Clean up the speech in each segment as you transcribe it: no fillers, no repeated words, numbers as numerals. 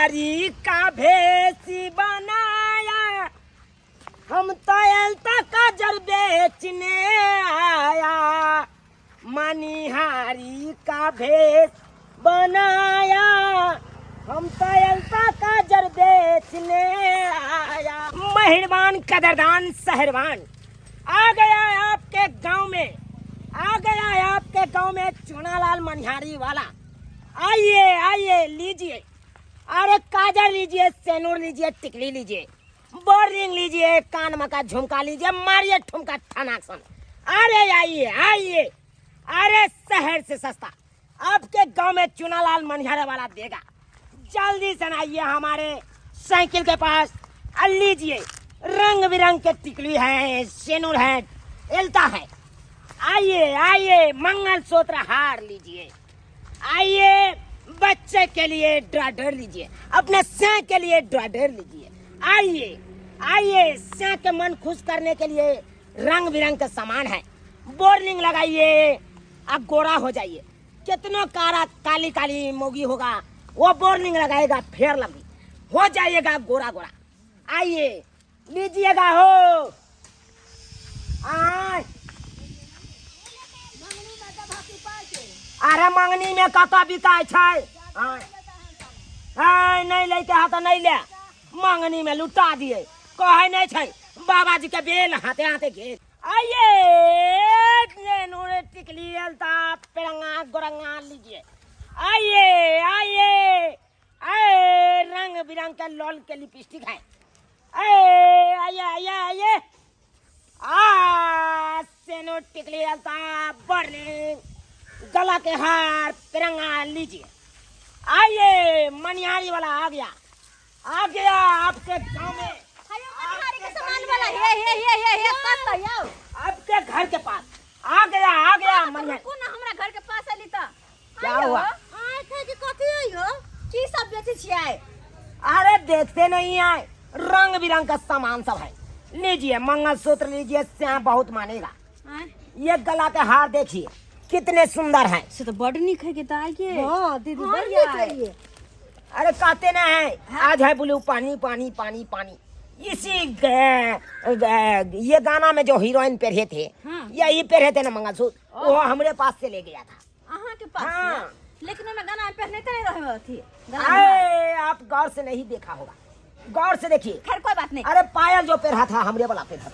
मनिहारी का भेष बनाया, हम तो एलता काजर बेचने आया। मनिहारी का भेष बनाया, हम तो एलता काजर बेचने आया। मेहरबान कदरदान शहरवान आ गया आपके गांव में, आ गया है आपके गांव में चुनालाल मनिहारी वाला। आइए आइए लीजिए, अरे काजल लीजिए, सेनूर लीजिए, टिकली लीजिए, बोरिंग लीजिए, कान में का झुमका लीजिए, मारिए ठुमका ठनाक्सन। अरे आइए आइए, अरे शहर से सस्ता आपके गांव में चुनालाल मनिहारी वाला देगा। जल्दी से आइए हमारे साइकिल के पास, लीजिए रंग बिरंग के टिकली है, सेनूर है, एल्ता है। आइए आइए, मंगलसूत्र हार लीजिए, आइए बच्चे के लिए ड्राडर लीजिए, अपने सिंह के लिए ड्राडर लीजिए। आइए आइए, सिंह के मन खुश करने के लिए रंग बिरंग के सामान है। बोर्निंग लगाइए, आप गोरा हो जाइए। कितनों काली काली मोगी होगा, वो बोर्निंग लगाएगा, फेर लगी हो जाइएगा गोरा गोरा। आइए लीजिएगा हो। अरे मंगनी में कता बिकाय छै, नहीं लेके हा तो नहीं ले, मंगनी में लुटा दिए, कहे नहीं छै बाबा जी के बेल हाथे हाथे घेर। आइए नूरे टिकली एल्ता पेरंगा गोरंगा लीजिए। आइए आइए, आए रंग बिरंग के लॉल के लिपस्टिक है। आइए आइए आइए, सेनो टिकली एल्ता बर्निंग गला के हार तिरंगा लीजिए। आइए मनिहारी वाला आ गया, आ गया आपके गांव में। मनिहारी के सामान वाला हे कब आयो? आपके घर के पास आ गया, आ गया मनिहारी। कौन हमरा घर के पास आली त क्या हुआ? आय थे कि कथि आयो? की सब बेचे छियै? अरे देखते नहीं है, रंग बिरंग का सामान सब है। लीजिए मंगलसूत्र लीजिए, श्याम बहुत मानेगा। ये गला के हार देखिए कितने सुंदर हैं। से तो बड़ निक है के ताइए। हां दीदी बढ़िया है ये। अरे कहते ना है, आज है ब्लू पानी पानी पानी पानी। इसी ये गाना में जो हीरोइन पहरे थे, यही पहरे थे ना मंगलसूत्र, वो हमरे पास से ले गया था। अहाँ के पास हाँ। से? लेकिन मैं गाना पहनते नहीं रहे थी। अरे आप गौर से नहीं देखा होगा, गौर से देखिए। खैर कोई बात नहीं। अरे पायल जो पहरा था हमरे वाला पहरा था।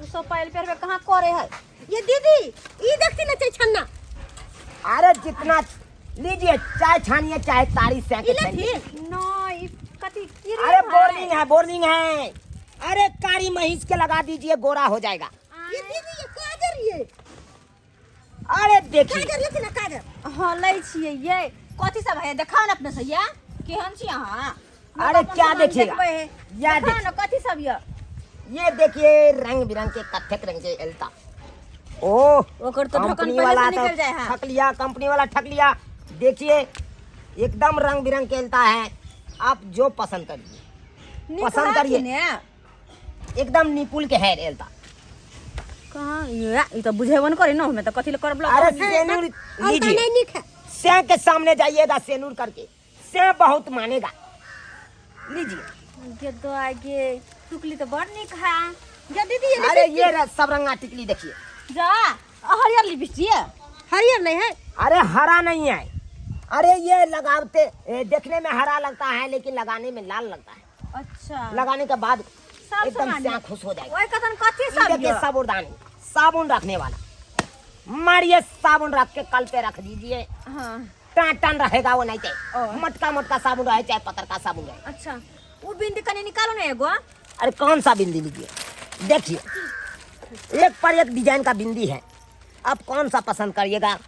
सो पायल पहरबे कहां करे है? ये दीदी ई देखती ना छन्ना। अरे जितना लीजिए, चाय छानिए चाहे तारी से नहीं कथि की रे? अरे बोर्निंग है, बोर्निंग है। अरे कारी महिष के लगा दीजिए, गोरा हो जाएगा। ये दीदी ये काजर ये अरे देखिए, काजर लेती ना काजर। हां लै छियै ये। कथि सब है देखाओ ना अपने से या केहन छी अहाँ? अरे क्या देखिएगा, या देखा ना कथि सब ये देखिए रंग बिरंग के कत्थक रंग के एल्ता। ओह ओकर तो ढक्कन कंपनी पहले वाला से तो निकल जाए है। ठक लिया, कंपनी वाला ठक लिया। देखिए एकदम रंग बिरंग के एल्ता है, आप जो पसंद करिए पसंद करिए। एकदम निपुल के है एल्ता। कहां ये तो बुझेबन करे ना, हमें तो कथि ल करब। अरे सेनूर लीजिए, नहीं निक है। सिंह के सामने जाइएगा सेनूर करके, सिंह बहुत मानेगा। लीजिए। ये तो आगे टुकली तो बड़ निक है। ये दीदी ये अरे ये सब रंगा टिकली देखिए। जा हरियर लिपस्टिक है। हरियर नहीं है। अरे हरा नहीं है, अरे ये लगाते देखने में हरा लगता है, लेकिन लगाने में लाल लगता है। अच्छा लगाने के बाद सब एकदम सामान सिंह खुश हो जाएगा। ओए कथन कथि ये सब देखिए ये? साबुनदानी, साबुन रखने वाला, मारिए साबुन रख के कल पे रख दीजिए। हां टन टन रहेगा वो, नहीं तो मटका मटका साबुन रहे चाहे पत्थर का साबुन रहे। अच्छा वो बिंदी कने निकालो ना एगो। अरे कौन सा बिंदी लीजिए, देखिए एक पर एक डिजाइन का बिंदी है, आप कौन सा पसंद करिएगा।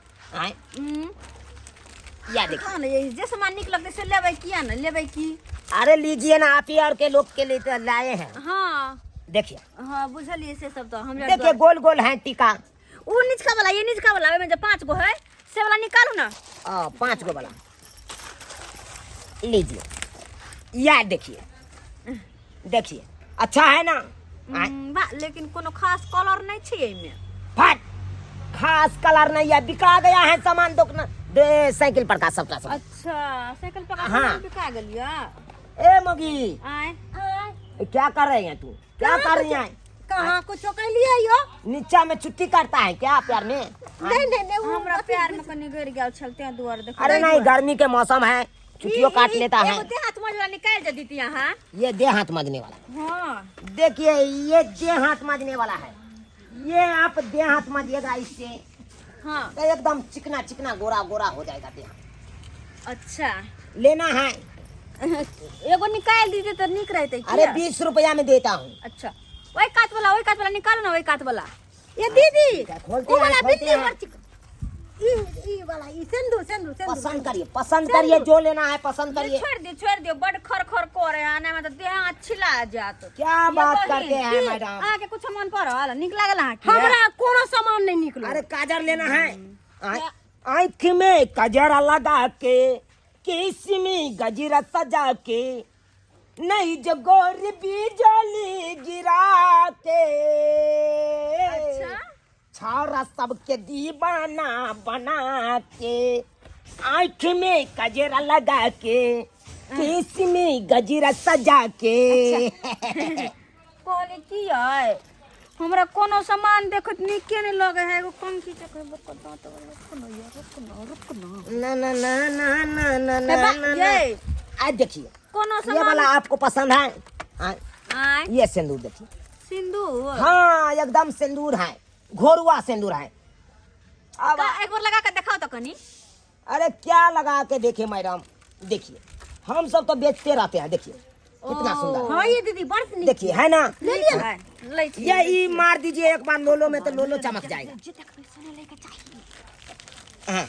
या देखिए, हां ये जे सामान निक लगते से लेबै किया ना लेबै की? अरे लीजिए ना, आप ही और के लोग के लिए तो लाए हैं। हां देखिए हां बुझलिए से सब तो हमरा। देखिए गोल गोल है टीका। वो निचका वाला ये निचका वाला में जो 5 गो है से वाला निकालू ना। 5 गो वाला लीजिए। या देखिए, देखिए अच्छा है ना। बा लेकिन कोनो खास कलर नहीं छै एमे। फट खास कलर नहीं है, बिका गया है सामान दे साइकिल पर का सबका सब। अच्छा साइकिल पर हाँ। सामान बिका गेलिया। ए मोगी आए क्या कर रही है तू? क्या कर रही है? कहाँ कुछ कह लिया यो? नीचा में छुट्टी करता है क्या प्यार में? नहीं नहीं नहीं वो हमरा प्यार में कनी गिर गया चलते हैं दुआर देख। अरे नहीं, गर्मी के मौसम है, छुट्टियों काट लेता है। एगो हाथ मजला निकाल दे दीती यहाँ। ये दे हाथ मजने वाला। हाँ देखिए ये दे हाथ मजने वाला है। ये आप दे हाथ मजिएगा इससे हाँ तो एकदम चिकना चिकना गोरा गोरा हो जाएगा दे हाथ। अच्छा लेना है? एगो निकाल दीजिए तो निक रहते। अरे 20 रुपया में देता हूँ। अच्छा वही काट वाला निकालो ना, वही काट वाला। ये दीदी खोलते वो हैं, वाला खोलते बिल्ली हैं। मर ई वाला ई सिंदूर सिंदूर सिंदूर पसंद करिए, पसंद करिए, जो लेना है पसंद ये करिए। छोड़ दियो बड़ खर खर करे आने में तो देह छिला जात। क्या ये बात बहिन, करते हैं की? मैडम? आके कुछ मन पर वाला निक लागल हां की? हमरा कोनो सामान नहीं निकलो। अरे काजर लेना है? आँख में कजरा लगा के किसमी गजरा सजा के नहीं जो गोर बिजली गिरा के अच्छा छारा सबके दीवाना बना के आँख में कजरा लगा के किसमी गजरा सजा के। कहले की है हमरा कोनो सामान देखत निके नहीं लगे है। एगो कम की चक्कर बता तो रुक ना ना ना ना ना ना ना ना ना ये आज देखिए कोनो ये सामान वाला आपको पसंद है? आए ये सिंदूर देखिए। सिंदूर हाँ एकदम सिंदूर है, घोरुआ सिंदूर है। अब एक बार लगा के दिखाओ तो कनी। अरे क्या लगा के देखे मैडम, देखिए हम सब तो बेचते रहते हैं। देखिए कितना सुंदर, हाँ ये दीदी बड़ सी देखिए है ना? ले ये ई मार दीजिए एक बार लोलो में तो लोलो चमक जाएगा। हाँ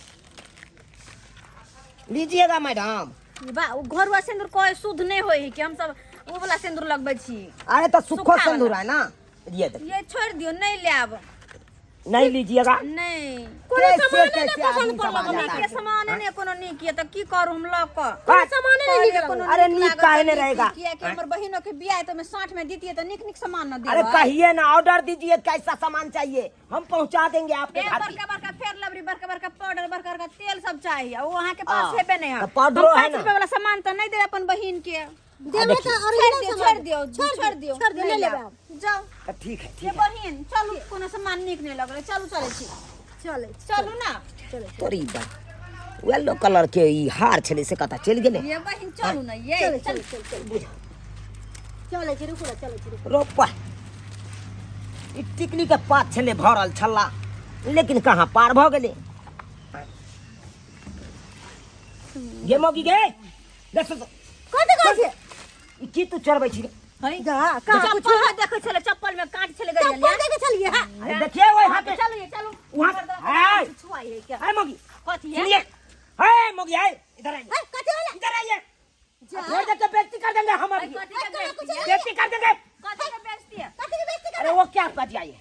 लीजिएगा मैडम। घरवा सिंदूर कोई शुद्ध नहीं होई है कि हम सब वो वाला सिंदूर लगबै छी। अरे तो सुखो सूखा सिंदूर वाला। है ना, ये देखिए। ये छोड़ दियो नहीं लेब नहीं लीजिएगा? नहीं कैसे कैसे आदमी पसंद समा पड़ला जाता के है? सामान नहीं कोनो नहीं किया तो की करू हम लोग का बात- सामान नहीं निकलो। अरे नीक काहे नहीं रहेगा? किया कि हमर बहिनों के बियाह है तो मैं 60 में देती है तो निक निक सामान न अरे देबा। कहिए ना, ऑर्डर दीजिए कैसा सामान चाहिए, हम पहुंचा देंगे आपके घर पे। बड़का बड़का फेर लबरी बड़का बड़का पाउडर बड़का बड़का तेल सब चाहिए वो वहाँ के पास हाँ, हेबे नहीं है। तो पाउडरो है ना? 5 रुपए वाला सामान तो नहीं दे अपन बहिन के। देवे तो छोड़ ओरिजिनल दियो सामान छोड़ दियो छोड़ दियो छोड़ दियो, नहीं ले लेबे लेब। जाओ तो ठीक है, ये ठीक है। बहिन चलू कोनो सामान निक नहीं लगले चलू चले छी चले चलू ना तोरी बात येलो कलर के ई हार छले से कता चल गेले। ये बहिन चलू ना ये चले चल चले चले चले छी रुको चले छी रुको। रोपा ई टिकली के पात छले भरल छल्ला, लेकिन कहाँ पार भ गेले। गे मोगी गे देख कथि कहै छै? ई की तू चढ़बै छी? हई जा कहाँ कुछ चप्पल देखे चले चप्पल में कांट चले गए चप्पल देखे चलिए हाँ। अरे देखिए वो यहाँ पे चलो ये चलो वहाँ है। छुआई है क्या है मोगी, कथी सुनिए। है है मोगी, है इधर आइए, है कथि वाला? इधर आइए। जा। छोड़ दे के बेइज्जती कर देंगे हम अभी, कथी के बेइज्जती है बेइज्जती कर देंगे। कथी के बेइज्जती है कथि के बेइज्जती अरे वो क्या पजियाए,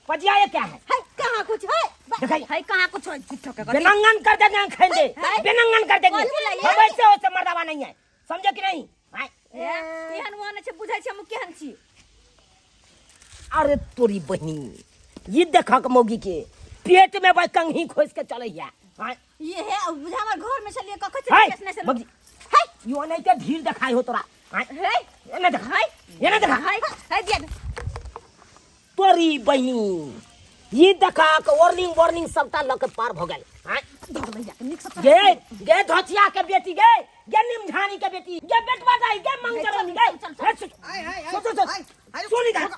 पजियाए क्या है? है कहाँ कुछ है? दिखाइए, हई कहां कुछ चिट्ठो के बेनंगन कर देंगे, खेंगे है? बेनंगन कर देंगे। कौन बोला ये? हम वैसे वैसे मर्दावा नहीं है, समझे कि नहीं? हैं? एहन वन छे बुझाइ छे हम केहन छी। अरे तोरी बहनी, ये देखा के मोगी के पेट में भाई कंघी खोस के चले है। हैं? ये है अब बुझा हमर घर में चलिए कख है? छे केस नहीं मोगी, से है यो नहीं के ढील दिखाई हो तोरा। हैं? है ये नहीं देखा, ये नहीं देखा। है दिया तोरी बहनी ये देखा के वार्निंग वार्निंग सबटा लग के पार भ गेल। हैं? धर ले जाके निक सब गे गे धोतिया के बेटी गे गे निमझानी के बेटी गे बेटवा दाई गे मंगजरन गे सुन इधर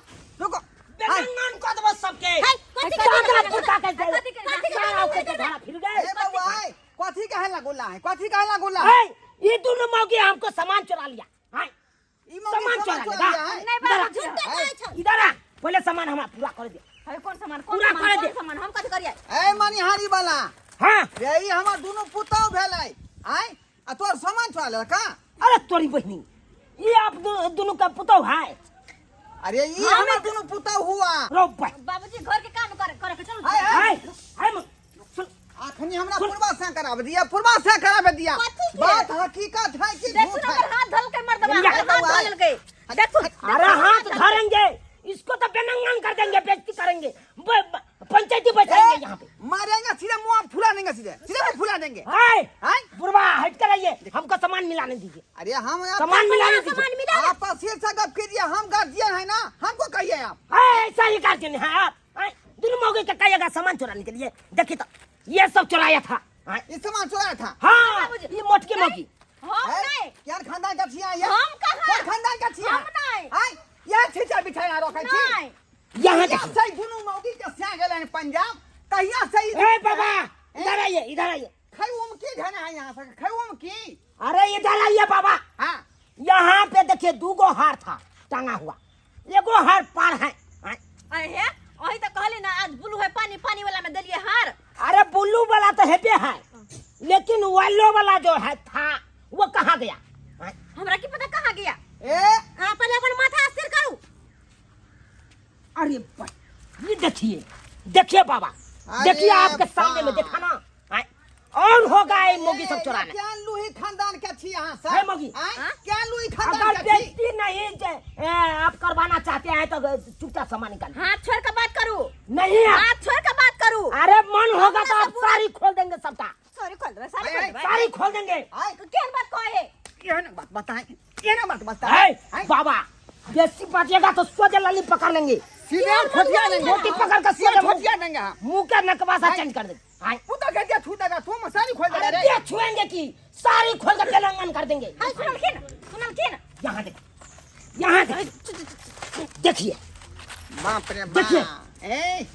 रुको बेनंगन को दबो सबके कथी चादरा के फुटा के दे कथी के चारा के धारा फिर गए। ए बउआ है कथी कहे लागोला है कथी कहे लागोला है ये दोनों मौके हमको सामान चुरा लिया। हैं? ई मौगी सामान सामान चुरा चुरा लिया। लिया है। नहीं इधर आ, बाबू झूठा कहै छ इधर आ, पहले सामान हमरा पूरा कर दे। है कौन सामान पूरा कर दे। कौन सामान हम कथी करिए ए मनिहारी वाला हाँ यही हमर दोनों पुतौ भेलै आय आ तोर सामान चुरा ले का अरे तोरी बहनी ये आप दोनों का पुतौ है। अरे ई हमर दोनों पुतौ हुआ रो भाई बाबूजी घर के काम करे के चलो हाय, हाय। है सुन आखनी हमरा पूर्वा से करावे दिया पूर्वा से करावे दिया कथी के? बात हकीकत है कि देखो झूठ ना है अगर हाथ धल के मर दबा या, हाथ धल के देखो अरे हाथ धरेंगे इसको तो बेनंगन कर देंगे, बेइज्जती करेंगे, पंचायती बैठाएंगे यहाँ पे। मारेंगे सीधे मुंह फुला देंगे सीधे सीधे मुंह फुला देंगे है दीजिए। अरे हम सामान मिलाने सामान दीजिए। मिला आप सिर से गप कीजिए, हम गार्जियन है ना, हमको कहिए आप। ऐसा ही गार्जियन है आप। दोनों मौके का कहिएगा सामान चुराने के लिए। देखिए तो ये सब चुराया था। ये सामान चुराया था। हाँ ये मोटकी मौकी। हम नहीं क्या खानदान का छिया ये? हम कहाँ? क्या खानदान का छिया? हम नहीं। हां ये छिचा बिठाया रखै छी। नहीं यहाँ या देखिए। सही दुनु मौगी के स्या गेलन पंजाब तहिया सही। ए बाबा इधर आइए, इधर आइए। खैउम की धन है यहां से, खैउम की। अरे इधर आइए बाबा। हां यहाँ पे देखिए 2 हार था टांगा हुआ, एगो हार पार है। अरे वही तो कहली ना आज ब्लू है पानी पानी वाला में दलिए हार। अरे बुल्लू वाला तो हेपे है, लेकिन वालो वाला जो है था वो कहाँ गया? हमरा की पता कहाँ गया? ए पहले अपन माथा स्थिर करू। अरे ये देखिए, देखिए बाबा, अरे देखिए आपके सामने में देखा ना। और होगा ये मोगी सब चुराने। क्या लुही खानदान का छी यहां से? है मोगी। क्या लुही खानदान अगर का छी? बेइज्जती नहीं आप करवाना चाहते हैं तो चुपचाप सामान निकाल। हाथ छोड़ के बात करू। नहीं आप। हाथ छोड़ के बात करू। अरे मन होगा तो आप सारी खोल देंगे सबका, सॉरी खोल दे सारी अरे, खोल दे। सारी खोल देंगे। क्या बात कहे? ये ना बात बताएं, ये ना बात बताएं। है बाबा, बेसी बाजिएगा तो सोजे लली पकड़ लेंगे। सीधे ठोठिया देंगे। मोटी पकड़ कर सीधे सोजे ठोठिया देंगे हम। मुंह का नकवासा चेंज कर देंगे। पुता कहते छू देगा, तुम सारी खोल अरे देगा रे। ये छुएंगे कि सारी खोल कर तेलंगन कर देंगे। हाय सुनल खिन। यहाँ देखिए, यहाँ देखिए, देखिए बाप रे देखिए। बाप। ए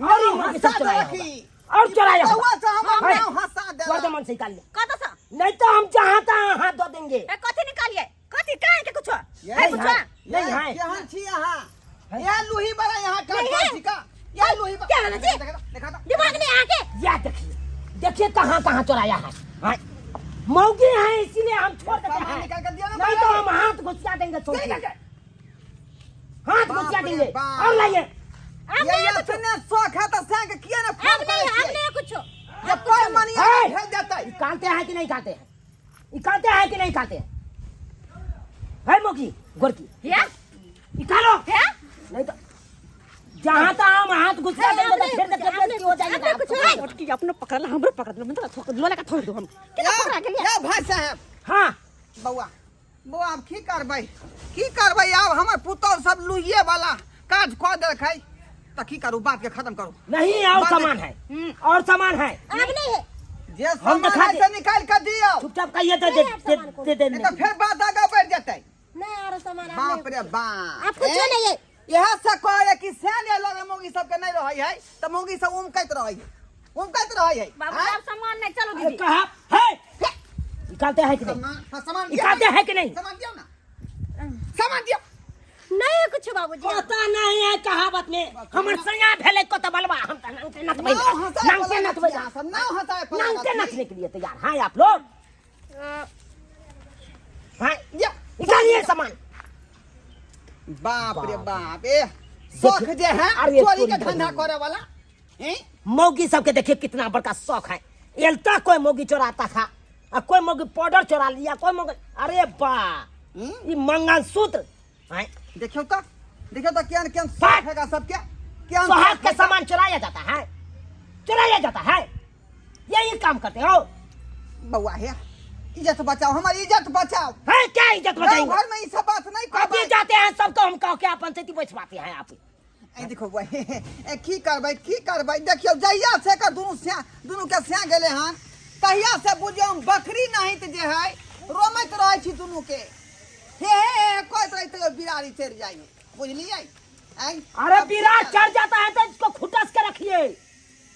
और ये मोगी सब चुराया होगा। और चुराया होगा। हुआ तो हम है। नाम हंसा दे। वर्धमान से निकाल ले, कत सा? नहीं तो हम जहाँ तहाँ हाथ धो देंगे। ए कथि निकालिए? कथि काहे के कुछ? ये है कुछ? नहीं है। यहाँ छी यहाँ। ये लुही बड़ा यहाँ का नहीं है। छी का। ये लुही बड़ा। क्या है ना जी? देखा था। दिमाग नहीं आके। या देखिए, देखिए कहाँ कहाँ चुराया है। मौगी है इसीलिए हम छोड़ देते सामान हैं, निकाल कर दिया ना नहीं तो बाहर। हम हाथ घुसिया देंगे। सोचिए, ठीक है। हाथ बाप घुसिया रे देंगे। बाप। और लाइए। ये सुनने शौक है तो संग किया ना फोन अब नहीं करे अब नहीं कुछ। ये कोई मनिया है। भेज देता है। निकालते हैं कि नहीं खाते हैं? निकालते हैं कि नहीं खाते हैं? है मोगी गोरकी, या निकालो। है? नहीं तो जहाँ तक हम हाथ घुसिया देंगे तो फिर देखिए बेइज्जती हो जाएगी आपने कुछ आपको। नहीं। कि अपने पकड़ ला हमरे पकड़ लो मतलब थोक लोला का छोड़ दो हम। कितना पकड़ा के लिए? या भाई साहब हाँ बउआ बउआ अब की करबै, की करबै? अब हमर पुतौह सब लुइये वाला काज कऽ देलकै त की करू? बात के खत्म करू। नहीं, और बात- सामान है, और सामान है। अब नहीं है। जे हम सामान दिखा है दे- से निकाल के दियो, चुपचाप कहिए तो नहीं, आप सामान को- दे दे नहीं तो फिर बात आगे बढ़ जेतै। नहीं और सामान बाप रे बाप। आप कुछ नहीं है। यह से कहे कि सेने लगे मौगी सबके नहीं रहै है त मौगी सब उमकैत रहै है, उमकैत रहै है। बाबू हाँ? आप सामान नहीं चलो अरे दीदी। कहा है, निकालते हैं कि नहीं? सामान हाँ, सामान दियो निकालते ना। हैं कि नहीं? सामान दियो ना, सामान दियो। नहीं है कुछ बाबूजी। पता नहीं है कहावत में हमर संगा भेले को तो बलवा हम त नंग के नथ बजा, नाव हंसाए नंग के नथ पलक बजा, सब नाव हंसाए पलक नंग के छी। नथने के लिए तैयार हैं आप लोग? हाँ दियो। निकालिए सामान। बाप रे बाप। ए शौक जे है अरे चोरी के चोरी धंधा करनी। करे वाला हैं? मौगी सबके देखिए कितना बड़का शौक है। एलता कोई मौगी चोराता था, और कोई मौगी पाउडर चोरा लिया, कोई मौगी। अरे बा ये मंगलसूत्र हैं, देखियो तो क्या क्या बात। शौक हैगा सबके क्या सुहाग के सामान चुराया जाता है, चुराया जाता है। यही काम करते हो बउआ है। इज्जत बचाओ, हमारी इज्जत बचाओ। है? क्या इज्जत गाँव बचाएंगे? घर में ये सब बात नहीं अभी करबै। जाते हैं सबको हम कह के अपन से बचवाते हैं आप। ए देखो भाई ए की करबै देखियो जहिया से का दुनू के स्या गेले हन तहिया से बुझियो हम बकरी नहीं त जे है रोमैत रहै छी दुनू के। हे कहत रही तो बिरारी चढ़ जाइए, बुझलिए? अरे विराट चढ़ जाता है तो इसको खुटस के रखिए,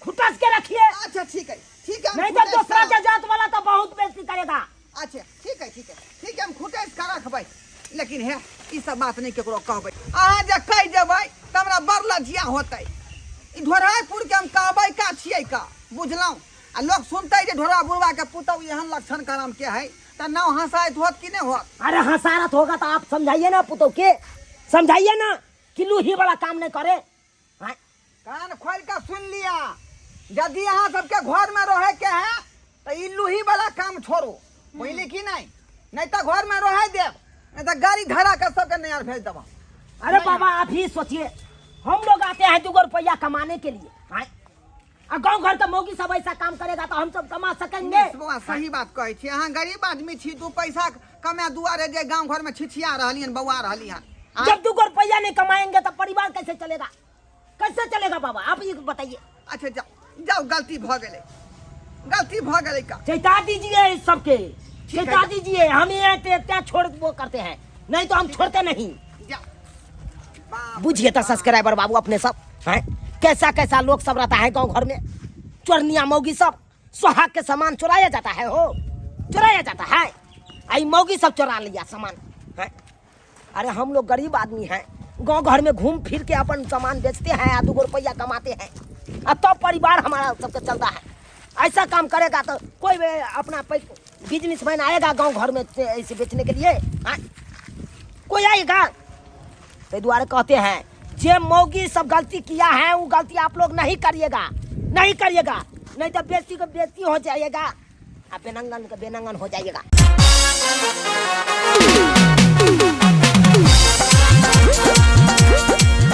खुटस के रखिए, अच्छा ठीक है नहीं तो दूसरा के जात वाला तो बहुत बेइज्जती करेगा। अच्छा ठीक है हम खुटेस का रखबै, लेकिन है ई सब बात नहीं केकरो कहबै। अहाँ जे कहि देबै त हमरा बड़ लज्जिया होतै। ई ढोराइपुर के हम कहबै का छियै का, बुझलौं? आ लोग सुनतै जे ढोरा बुढ़वा के पुतौ एहन लक्षण करम के है त नाव हंसाइत होत कि नहीं होत? अरे हंसारत होगा तो आप समझाइए ना पुतो के, समझाइए ना कि लूही वाला काम नहीं करे। हाँ? कान खोल के सुन लिया, यदि अहाँ सबके घर में रहे के है तो ई लूही वाला काम छोड़ो, बुझली कि नहीं? नहीं तो घर में रहे देव, नहीं तो गाड़ी धरा के सबके नैयर भेज देबो। अरे बाबा आप ही सोचिए, हम लोग आते हैं 2 रुपया कमाने के लिए। हाँ? और गांव घर का मौगी सब ऐसा काम करेगा तो हम सब कमा सकेंगे? बउआ सही बात कहै छी, अहाँ गरीब आदमी छी, दू पैसा कमा दुआरे जे गांव घर में छिछिया रहलियन बउआ रहलियन। जब 2 रुपया नहीं कमाएंगे तो परिवार कैसे चलेगा? कैसे चलेगा बाबा आप ये बताइए। अच्छा जाओ जाओ, गलती भ गेलै, गलती भ गेलै का। चेता दीजिए इस सबके, चेता दीजिए। हम यहाँ क्या छोड़ वो करते हैं, नहीं तो हम छोड़ते नहीं। बुझिए तो सब्सक्राइबर बाबू अपने सब हैं, कैसा कैसा लोग सब रहता है गांव घर में। चोरनिया मौगी सब, सुहाग के सामान चुराया जाता है, हो चुराया जाता है। आई मौगी सब चुरा लिया सामान है। अरे हम लोग गरीब आदमी हैं, गांव घर में घूम फिर के अपन सामान बेचते हैं, 2 रुपया कमाते हैं, अब तो परिवार हमारा सबका चलता है। ऐसा काम करेगा तो कोई भी अपना बिजनेसमैन आएगा गांव घर में ऐसे बेचने के लिए? हाँ? कोई आएगा? तो द्वारा कहते हैं जे मौगी सब गलती किया है वो गलती आप लोग नहीं करिएगा, नहीं करिएगा, नहीं तो बेइज्जती को बेइज्जती हो जाएगा, आप बेनंगन का बेनंगन हो जाइएगा।